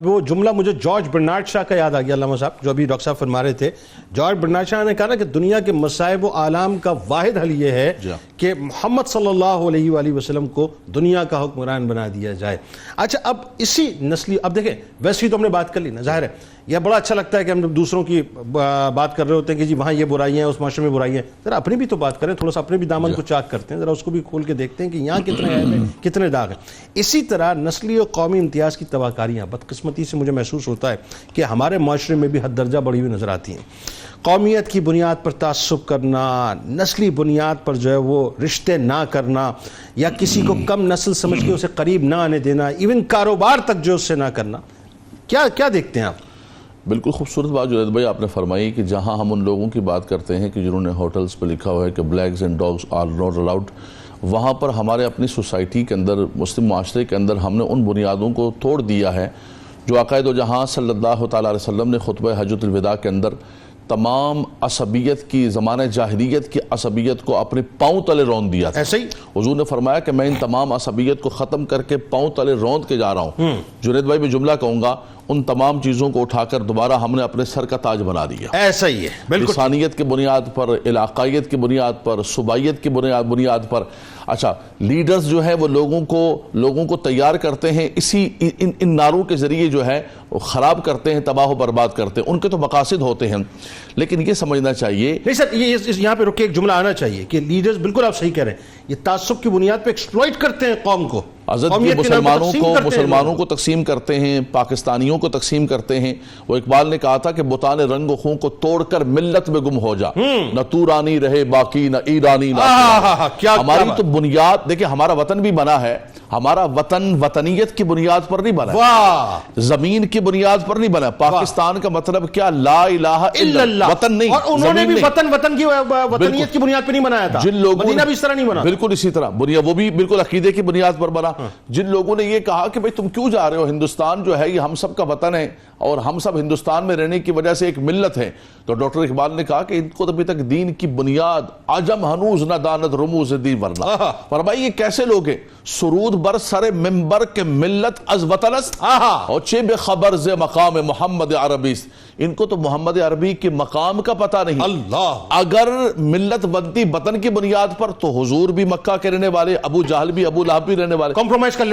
وہ جملہ مجھے جارج برنارڈ شاہ کا یاد آ گیا علامہ صاحب، جو ابھی ڈاکٹر صاحب فرما رہے تھے۔ جارج برنارڈ شاہ نے کہا نا کہ دنیا کے مصائب و آلام کا واحد حل یہ ہے کہ محمد صلی اللہ علیہ وآلہ وسلم کو دنیا کا حکمران بنا دیا جائے۔ اچھا، اب اسی نسلی، اب دیکھیں ویسے ہی تو ہم نے بات کر لی نا، ظاہر ہے یہ بڑا اچھا لگتا ہے کہ ہم دوسروں کی بات کر رہے ہوتے ہیں کہ جی وہاں یہ برائیاں ہیں، اس معاشرے میں برائیاں ہیں، ذرا اپنی بھی تو بات کریں، تھوڑا سا اپنے بھی دامن کو چاک کرتے ہیں، ذرا اس کو بھی کھول کے دیکھتے ہیں کہ یہاں کتنے عیب ہیں، کتنے داغ ہیں۔ اسی طرح نسلی اور قومی امتیاز کی تباہ بدقسمتی سے مجھے محسوس ہوتا ہے کہ ہمارے معاشرے میں بھی حد درجہ بڑھی ہوئی نظر آتی ہیں۔ قومیت کی بنیاد پر تعصب کرنا، نسلی بنیاد پر جو ہے وہ رشتے نہ کرنا، یا کسی کو کم نسل سمجھ کے اسے قریب نہ آنے دینا، ایون کاروبار تک جو اس سے نہ کرنا، کیا دیکھتے ہیں آپ؟ بالکل خوبصورت بات جنید بھائی آپ نے فرمائی کہ جہاں ہم ان لوگوں کی بات کرتے ہیں کہ جنہوں نے ہوٹلز پہ لکھا ہوا ہے کہ blacks and dogs are not allowed, وہاں پر ہمارے اپنی سوسائٹی کے اندر، مسلم معاشرے کے اندر ہم نے ان بنیادوں کو توڑ دیا ہے جو عقائد و جہاں صلی اللہ تعالیٰ علیہ وسلم نے خطبہ حجۃ الوداع کے اندر تمام عصبیت کی، زمانہ جاہلیت کی عصبیت کو اپنے پاؤں تلے روند دیا تھا۔ ایسے ہی حضور نے فرمایا کہ میں ان تمام عصبیت کو ختم کر کے پاؤں تلے روند کے جا رہا ہوں۔ جنید بھائی میں جملہ کہوں گا، ان تمام چیزوں کو اٹھا کر دوبارہ ہم نے اپنے سر کا تاج بنا دیا۔ ایسا ہی ہے، بالکل لسانیت کی بنیاد پر، علاقائیت کی بنیاد پر، صوبائیت کی بنیاد پر۔ اچھا، لیڈرز جو ہے وہ لوگوں کو تیار کرتے ہیں، اسی ان نعروں کے ذریعے جو ہے وہ خراب کرتے ہیں، تباہ و برباد کرتے ہیں۔ ان کے تو مقاصد ہوتے ہیں، لیکن یہ سمجھنا چاہیے، نہیں سر، یہاں پہ رک کے ایک جملہ آنا چاہیے کہ لیڈرز، بالکل آپ صحیح کہہ رہے ہیں، یہ تعصب کی بنیاد پہ ایکسپلوئٹ کرتے ہیں قوم کو، مسلمانوں کو تقسیم کرتے ہیں، پاکستانیوں کو تقسیم کرتے ہیں۔ وہ اقبال نے کہا تھا کہ بتان رنگ و خون کو توڑ کر ملت میں گم ہو جا، نہ تو رانی رہے باقی، نہ ایرانی نہ ہماری تو بنیاد دیکھیں، ہمارا وطن بھی بنا ہے، ہمارا وطن وطنیت کی بنیاد پر نہیں بنا ہے، زمین کی بنیاد پر نہیں بنا۔ پاکستان کا مطلب کیا؟ لا الہ الا اللہ، وطن نہیں۔ اور انہوں نے بھی وطن کی وطنیت کی بنیاد پر نہیں بنایا تھا، مدینہ بھی اس طرح نہیں بنا، بالکل اسی طرح وہ بھی بالکل عقیدے کی بنیاد پر بنا۔ جن لوگوں نے یہ کہا کہ بھئی تم کیوں جا رہے ہو، ہندوستان جو ہے یہ ہم سب کا وطن ہے اور ہم سب ہندوستان میں رہنے کی وجہ سے ایک ملت ہے، تو ڈاکٹر اقبال نے کہا کہ ان کو ابھی تک دین کی بنیاد عجم ہنوز نہ دانت رموز دین ورنہ۔ فرمائی یہ کیسے لوگ ہیں؟ سرود بر سر ممبر کے ملت از وطن است اور چے بے خبر ز مقام محمد عربی است۔ ان کو تو محمد عربی کے مقام کا پتہ نہیں۔ اللہ، اگر ملت بنتی وطن کی بنیاد پر تو حضور بھی مکہ کے رہنے والے، ابو جہل بھی، ابو لہب بھی رہنے والے، کمپرومائز کر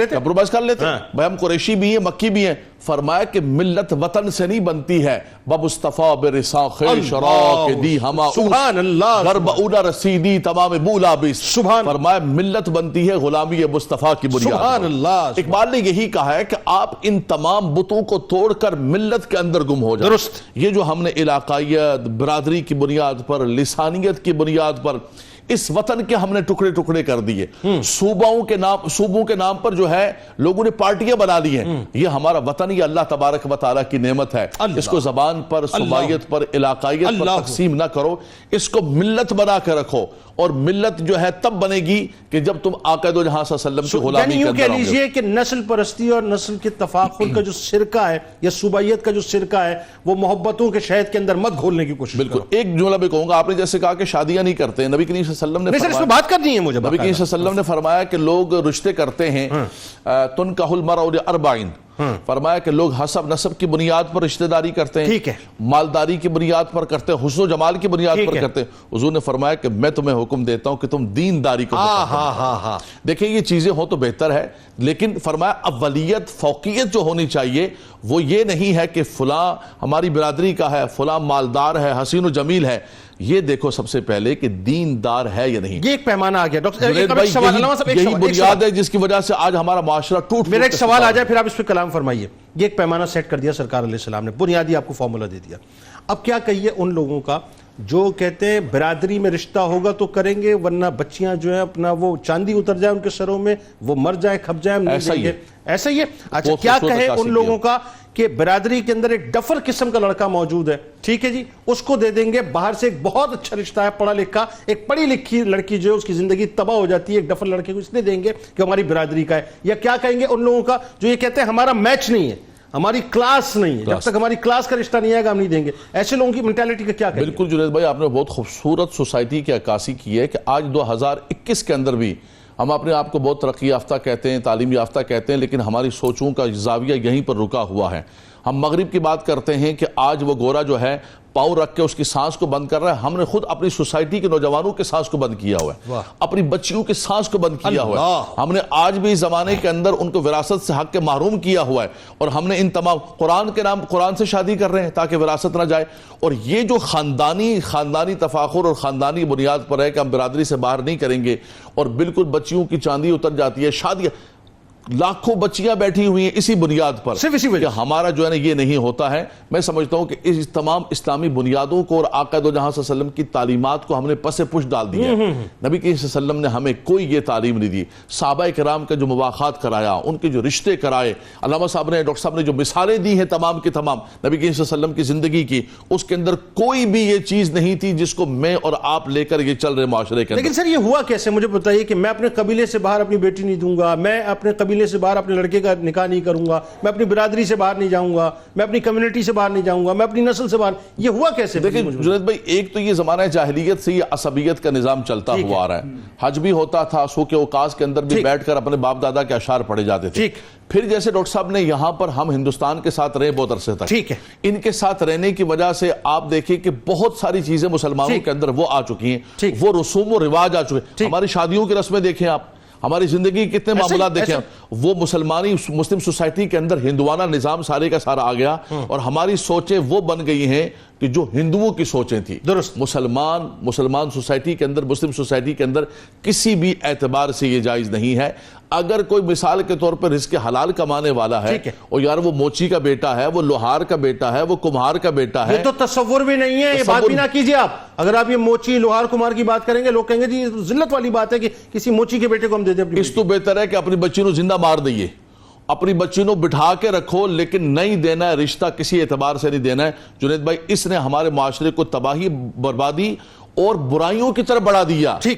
لیتے بھائی ہم قریشی بھی ہیں، مکی بھی ہیں۔ فرمایا کہ ملت وطن سے نہیں بنتی ہے، بمصطفیٰ برساخ شراک دی ہما سبحان اللہ، غرب اولا رسیدی تمام بولا بیس۔ فرمایا ملت بنتی ہے غلامی مصطفیٰ کی بنیاد۔ سبحان اللہ، اقبال نے یہی کہا ہے کہ آپ ان تمام بتوں کو توڑ کر ملت کے اندر گم ہو جائیں۔ درست۔ یہ جو ہم نے علاقائیت، برادری کی بنیاد پر، لسانیت کی بنیاد پر اس وطن کے ہم نے ٹکڑے ٹکڑے کر دیے، صوبوں کے نام پر جو ہے لوگوں نے پارٹیاں بنا لی ہیں۔ یہ ہمارا وطن یہ اللہ تبارک و تعالیٰ کی نعمت ہے، اس کو زبان پر، صوبائیت پر، علاقائیت پر تقسیم نہ کرو، اس کو ملت بنا کے رکھو، اور ملت جو ہے تب بنے گی کہ جب تم آقا دو جہاں صلی اللہ علیہ وسلم کی غلامی یعنی یوں کے کہہ اندر آؤ گے۔ لیجئے کہ نسل پرستی اور نسل کے تفاخر کا جو سرکہ ہے یا صوبائیت کا جو سرکہ ہے وہ محبتوں کے شہد کے اندر مت گھولنے کی کوشش کرو۔ بالکل ایک جملہ بھی کہوں گا، آپ نے جیسے کہا کہ شادیاں نہیں کرتے ہیں، نبی کریم صلی اللہ علیہ وسلم نے نہیں سر، اس میں بات کرنی ہے مجھے، نبی کریم صلی اللہ علیہ وسلم نے فرمایا کہ لوگ رشتے کرتے ہیں، تنکح المرء لاربعین، فرمایا کہ لوگ حسب نسب کی بنیاد پر رشتہ داری کرتے ہیں، ٹھیک ہے، مالداری کی بنیاد پر کرتے ہیں، حسن و جمال کی بنیاد پر کرتے ہیں۔ حضور نے فرمایا کہ میں تمہیں حکم دیتا ہوں کہ تم دینداری کو دیکھیں، یہ چیزیں ہو تو بہتر ہے، لیکن فرمایا اولیت، فوقیت جو ہونی چاہیے وہ یہ نہیں ہے کہ فلاں ہماری برادری کا ہے، فلاں مالدار ہے، حسین و جمیل ہے۔ یہ دیکھو سب سے پہلے کہ دیندار ہے یا نہیں۔ یہ ایک پیمانہ آ گیا ڈاکٹر، یہی بنیاد ہے جس کی وجہ سے آج ہمارا معاشرہ ٹوٹ۔ میرا ایک سوال آ جائے پھر آپ اس پہ کلام فرمائیے۔ یہ ایک پیمانہ سیٹ کر دیا سرکار علیہ السلام نے، بنیادی آپ کو فارمولہ دے دیا۔ اب کیا کہیے ان لوگوں کا جو کہتے ہیں برادری میں رشتہ ہوگا تو کریں گے، ورنہ بچیاں جو ہیں اپنا وہ چاندی اتر جائے ان کے سروں میں، وہ مر جائیں کھپ جائیں، ہم نہیں دیں گے، ایسا ہی ہے۔ اچھا، کیا کہے ان لوگوں کا کہ برادری کے اندر ایک ڈفر قسم کا لڑکا موجود ہے، ٹھیک ہے جی، اس کو دے دیں گے، باہر سے ایک بہت اچھا رشتہ ہے، پڑھا لکھا، ایک پڑھی لکھی لڑکی جو ہے اس کی زندگی تباہ ہو جاتی ہے، ایک ڈفر لڑکے کو اس لیے دیں گے کہ ہماری برادری کا ہے۔ یا کیا کہیں گے ان لوگوں کا جو یہ کہتے ہیں ہمارا میچ نہیں ہے، ہماری کلاس نہیں ہے، جب تک ہماری کلاس کا رشتہ نہیں آئے گا ہم نہیں دیں گے؟ ایسے لوگوں کی مینٹیلٹی کا کیا کہیں گے؟ بالکل جنید بھائی، آپ نے بہت خوبصورت سوسائٹی کی عکاسی کی ہے کہ آج 2021 کے اندر بھی ہم اپنے آپ کو بہت ترقی یافتہ کہتے ہیں، تعلیم یافتہ کہتے ہیں، لیکن ہماری سوچوں کا زاویہ یہیں پر رکا ہوا ہے۔ ہم مغرب کی بات کرتے ہیں کہ آج وہ گورا جو ہے پاؤں رکھ کے اس کی سانس کو بند کر رہا ہے، ہم نے خود اپنی سوسائٹی کے نوجوانوں کے سانس کو بند کیا ہوا ہے، اپنی بچیوں کے سانس کو بند کیا ہوا ہے، ہم نے آج بھی اس زمانے کے اندر ان کو وراثت سے حق کے محروم کیا ہوا ہے، اور ہم نے ان تمام قرآن کے نام قرآن سے شادی کر رہے ہیں تاکہ وراثت نہ جائے۔ اور یہ جو خاندانی تفاخر اور خاندانی بنیاد پر ہے کہ ہم برادری سے باہر نہیں کریں گے، اور بالکل بچیوں کی چاندی اتر جاتی ہے، شادیاں لاکھوں بچیاں بیٹھی ہوئی ہیں اسی بنیاد پر، صرف اسی وجہ کہ ہمارا جو ہے نا یہ نہیں ہوتا ہے۔ میں سمجھتا ہوں کہ اس تمام اسلامی بنیادوں کو اور آقا دو جہاں صلی اللہ علیہ وسلم کی تعلیمات کو ہم نے پس پش ڈال دیا ہے۔ نبی کریم صلی اللہ علیہ وسلم نے ہمیں کوئی یہ تعلیم نہیں دی۔ صحابہ کرام کا جو مواخات کرایا، ان کے جو رشتے کرائے، علامہ صاحب نے ڈاکٹر صاحب نے جو مثالیں دی ہیں تمام کی تمام نبی کریم صلی اللہ علیہ وسلم کی زندگی کی، اس کے اندر کوئی بھی یہ چیز نہیں تھی جس کو میں اور آپ لے کر یہ چل رہے معاشرے کے اندر۔ لیکن سر یہ ہوا کیسے؟ مجھے بتائیے کہ میں اپنے قبیلے سے باہر اپنی بیٹی نہیں دوں گا، میں اپنے قبیلے سے باہر اپنے لڑکے کا نکاح نہیں کروں گا، میں اپنی برادری سے باہر نہیں جاؤں گا، میں اپنی کمیونٹی سے باہر نہیں جاؤں گا، میں اپنی نسل سے باہر، یہ ہوا کیسے؟ دیکھیں جنید بھائی، ایک تو یہ زمانہ جاہلیت سے یہ عصبیت کا نظام چلتا ہوا آ رہا ہے۔ حج بھی ہوتا تھا، سوق اوقاز کے اندر بھی بیٹھ کر اپنے باپ دادا کے اشعار پڑھے جاتے تھے۔ پھر جیسے ڈاکٹر صاحب نے یہاں پر ہم ہندوستان کے ساتھ رہے بہت عرصے تک، ان کے ساتھ رہنے کی وجہ سے آپ دیکھیں کہ بہت ساری چیزیں مسلمانوں کے اندر وہ آ چکی ہیں، وہ رسوم و رواج آ چکے ہیں۔ ہماری شادیوں کی رسمیں دیکھیں آپ، ہماری زندگی کے کتنے معاملات دیکھیں، وہ مسلم سوسائٹی کے اندر ہندوانہ نظام سارے کا سارا آ گیا، اور ہماری سوچیں وہ بن گئی ہیں کہ جو ہندوؤں کی سوچیں تھیں۔ درست مسلمان سوسائٹی کے اندر، مسلم سوسائٹی کے اندر کسی بھی اعتبار سے یہ جائز نہیں ہے۔ اگر کوئی مثال کے طور پر رزق حلال کمانے والا ہے، اور یار وہ موچی کا بیٹا ہے، وہ لوہار کا بیٹا ہے، وہ کمہار کا بیٹا ہے، یہ تو تصور بھی نہیں ہے، یہ بات بھی نہ کیجئے آپ۔ اگر آپ یہ موچی لوہار کمہار کی بات کریں گے، لوگ کہیں گے جی ذلت والی بات ہے کہ کسی موچی کے بیٹے کو ہم دے دیں اپنی۔ اس تو بہتر ہے کہ اپنی بچی نو زندہ مار دئیے، اپنی بچی نو بٹھا کے رکھو، لیکن نہیں دینا ہے رشتہ، کسی اعتبار سے نہیں دینا ہے۔ جنید بھائی، اس نے ہمارے معاشرے کو تباہی، بربادی اور برائیوں کی طرف بڑھا دیا۔